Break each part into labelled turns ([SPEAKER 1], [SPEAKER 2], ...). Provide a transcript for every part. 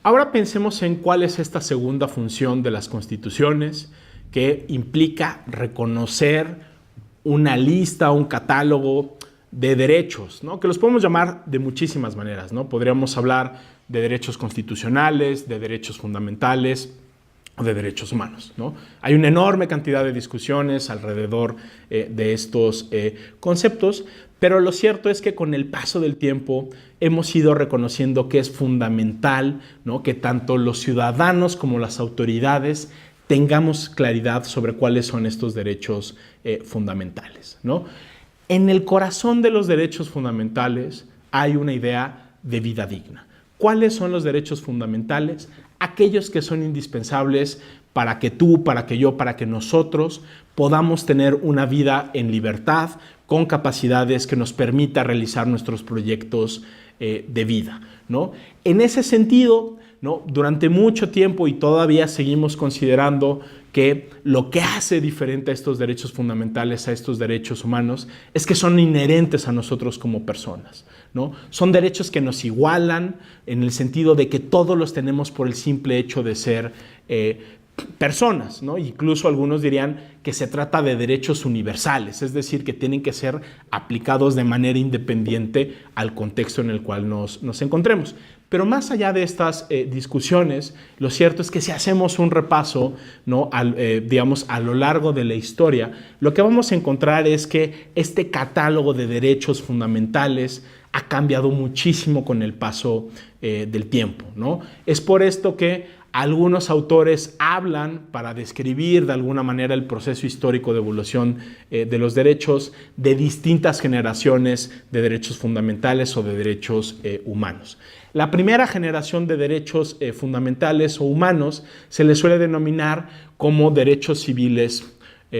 [SPEAKER 1] Ahora pensemos en cuál es esta segunda función de las constituciones, que implica reconocer una lista, un catálogo de derechos, ¿no? Que los podemos llamar de muchísimas maneras, ¿no? Podríamos hablar de derechos constitucionales, de derechos fundamentales o de derechos humanos, ¿no? Hay una enorme cantidad de discusiones alrededor de estos conceptos, pero lo cierto es que con el paso del tiempo hemos ido reconociendo que es fundamental, ¿no?, que tanto los ciudadanos como las autoridades tengamos claridad sobre cuáles son estos derechos fundamentales, ¿no? En el corazón de los derechos fundamentales hay una idea de vida digna. ¿Cuáles son los derechos fundamentales? Aquellos que son indispensables para que tú, para que yo, para que nosotros podamos tener una vida en libertad, con capacidades que nos permita realizar nuestros proyectos de vida, ¿no? En ese sentido, ¿no?, durante mucho tiempo y todavía seguimos considerando que lo que hace diferente a estos derechos fundamentales, a estos derechos humanos, es que son inherentes a nosotros como personas, ¿no? Son derechos que nos igualan en el sentido de que todos los tenemos por el simple hecho de ser personas, ¿no? Incluso algunos dirían que se trata de derechos universales, es decir, que tienen que ser aplicados de manera independiente al contexto en el cual nos encontremos. Pero más allá de estas discusiones, lo cierto es que si hacemos un repaso, ¿no?, digamos, a lo largo de la historia, lo que vamos a encontrar es que este catálogo de derechos fundamentales ha cambiado muchísimo con el paso del tiempo, ¿no? Es por esto que algunos autores hablan, para describir de alguna manera el proceso histórico de evolución de los derechos, de distintas generaciones de derechos fundamentales o de derechos humanos. La primera generación de derechos fundamentales o humanos se les suele denominar como derechos civiles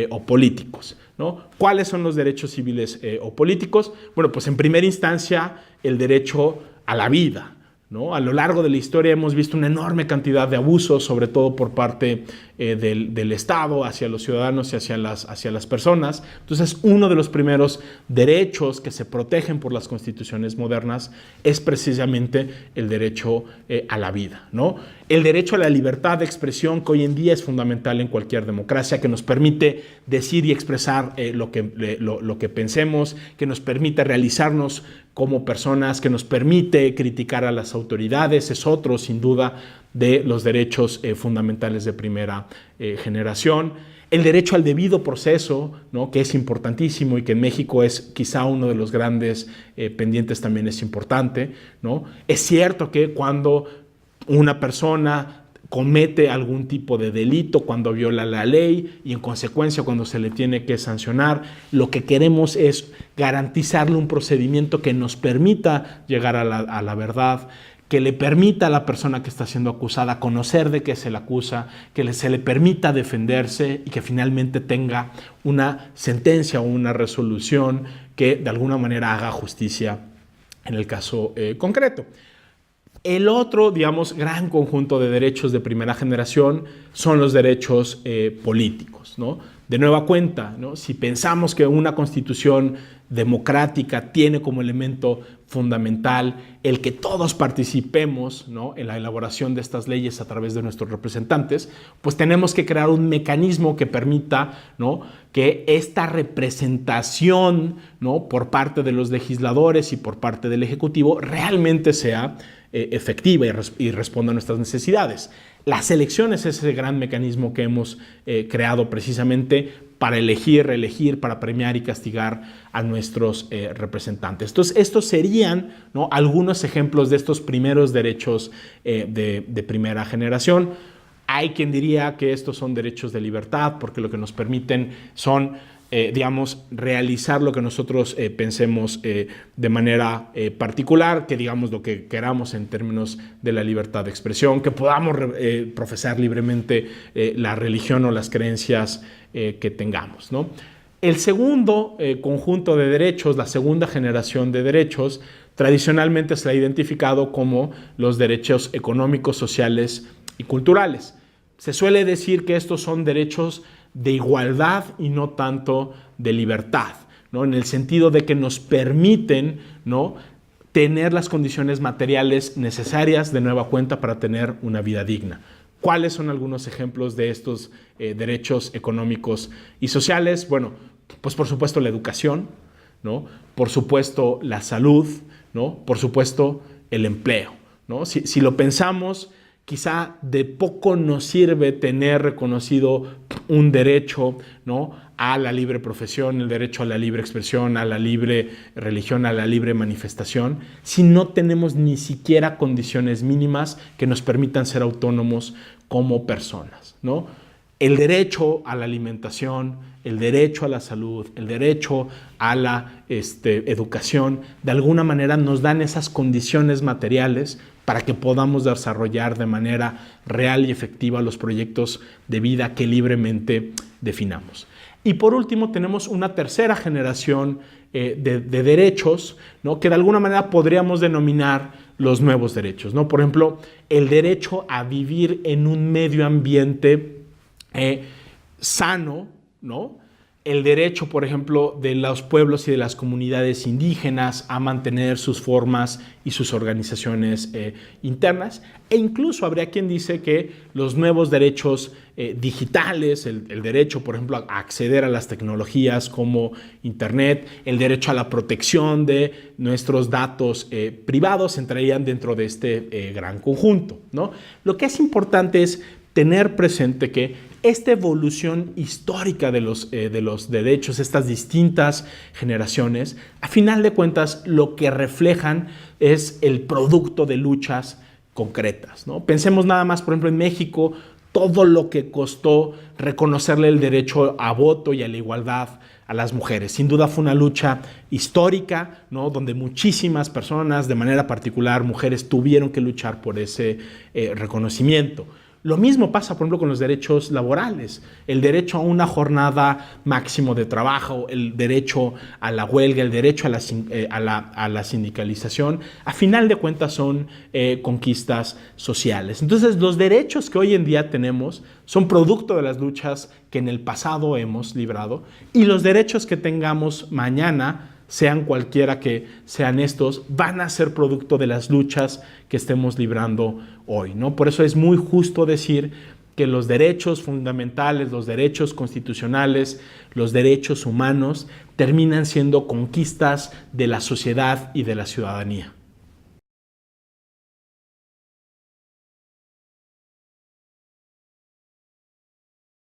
[SPEAKER 1] o políticos, ¿no? ¿Cuáles son los derechos civiles o políticos? Bueno, pues en primera instancia el derecho a la vida, ¿no? A lo largo de la historia hemos visto una enorme cantidad de abusos, sobre todo por parte del Estado hacia los ciudadanos y hacia las personas. Entonces, uno de los primeros derechos que se protegen por las constituciones modernas es precisamente el derecho a la vida, ¿no? El derecho a la libertad de expresión, que hoy en día es fundamental en cualquier democracia, que nos permite decir y expresar lo que pensemos, que nos permite realizarnos como personas, que nos permite criticar a las autoridades, es otro, sin duda, de los derechos fundamentales de primera generación. El derecho al debido proceso, ¿no?, que es importantísimo y que en México es quizá uno de los grandes pendientes, también es importante, ¿no? Es cierto que cuando una persona comete algún tipo de delito, cuando viola la ley y en consecuencia cuando se le tiene que sancionar, lo que queremos es garantizarle un procedimiento que nos permita llegar a la verdad, que le permita a la persona que está siendo acusada conocer de qué se le acusa, que se le permita defenderse y que finalmente tenga una sentencia o una resolución que de alguna manera haga justicia en el caso concreto. El otro, digamos, gran conjunto de derechos de primera generación son los derechos políticos, ¿no? De nueva cuenta, ¿no?, si pensamos que una constitución democrática tiene como elemento fundamental el que todos participemos, ¿no?, en la elaboración de estas leyes a través de nuestros representantes, pues tenemos que crear un mecanismo que permita, ¿no?, que esta representación, ¿no?, por parte de los legisladores y por parte del Ejecutivo realmente sea efectiva y responda a nuestras necesidades. Las elecciones es ese gran mecanismo que hemos creado precisamente para elegir, reelegir, para premiar y castigar a nuestros representantes. Entonces, estos serían, ¿no?, algunos ejemplos de estos primeros derechos de primera generación. Hay quien diría que estos son derechos de libertad porque lo que nos permiten son digamos, realizar lo que nosotros pensemos de manera particular, que digamos lo que queramos en términos de la libertad de expresión, que podamos profesar libremente la religión o las creencias que tengamos, ¿no? El segundo conjunto de derechos, la segunda generación de derechos, tradicionalmente se ha identificado como los derechos económicos, sociales y culturales. Se suele decir que estos son derechos de igualdad y no tanto de libertad, ¿no?, en el sentido de que nos permiten, ¿no?, tener las condiciones materiales necesarias de nueva cuenta para tener una vida digna. ¿Cuáles son algunos ejemplos de estos derechos económicos y sociales? Bueno, pues por supuesto la educación, ¿no? Por supuesto la salud, ¿no? Por supuesto el empleo, ¿no? Si lo pensamos, quizá de poco nos sirve tener reconocido un derecho, ¿no?, a la libre profesión, el derecho a la libre expresión, a la libre religión, a la libre manifestación, si no tenemos ni siquiera condiciones mínimas que nos permitan ser autónomos como personas, ¿no? El derecho a la alimentación, el derecho a la salud, el derecho a la educación, de alguna manera nos dan esas condiciones materiales para que podamos desarrollar de manera real y efectiva los proyectos de vida que libremente definamos. Y por último, tenemos una tercera generación de derechos, ¿no?, que de alguna manera podríamos denominar los nuevos derechos, ¿no? Por ejemplo, el derecho a vivir en un medio ambiente sano, ¿no? El derecho, por ejemplo, de los pueblos y de las comunidades indígenas a mantener sus formas y sus organizaciones internas. E incluso habría quien dice que los nuevos derechos digitales, el derecho, por ejemplo, a acceder a las tecnologías como Internet, el derecho a la protección de nuestros datos privados, entrarían dentro de este gran conjunto, ¿no? Lo que es importante es tener presente que esta evolución histórica de los derechos, estas distintas generaciones, a final de cuentas lo que reflejan es el producto de luchas concretas, ¿no? Pensemos nada más, por ejemplo, en México, todo lo que costó reconocerle el derecho a voto y a la igualdad a las mujeres. Sin duda fue una lucha histórica, ¿no?, donde muchísimas personas, de manera particular mujeres, tuvieron que luchar por ese reconocimiento. Lo mismo pasa, por ejemplo, con los derechos laborales, el derecho a una jornada máximo de trabajo, el derecho a la huelga, el derecho a la sindicalización. A final de cuentas son conquistas sociales. Entonces, los derechos que hoy en día tenemos son producto de las luchas que en el pasado hemos librado, y los derechos que tengamos mañana, sean cualquiera que sean estos, van a ser producto de las luchas que estemos librando hoy, ¿no? Por eso es muy justo decir que los derechos fundamentales, los derechos constitucionales, los derechos humanos terminan siendo conquistas de la sociedad y de la ciudadanía.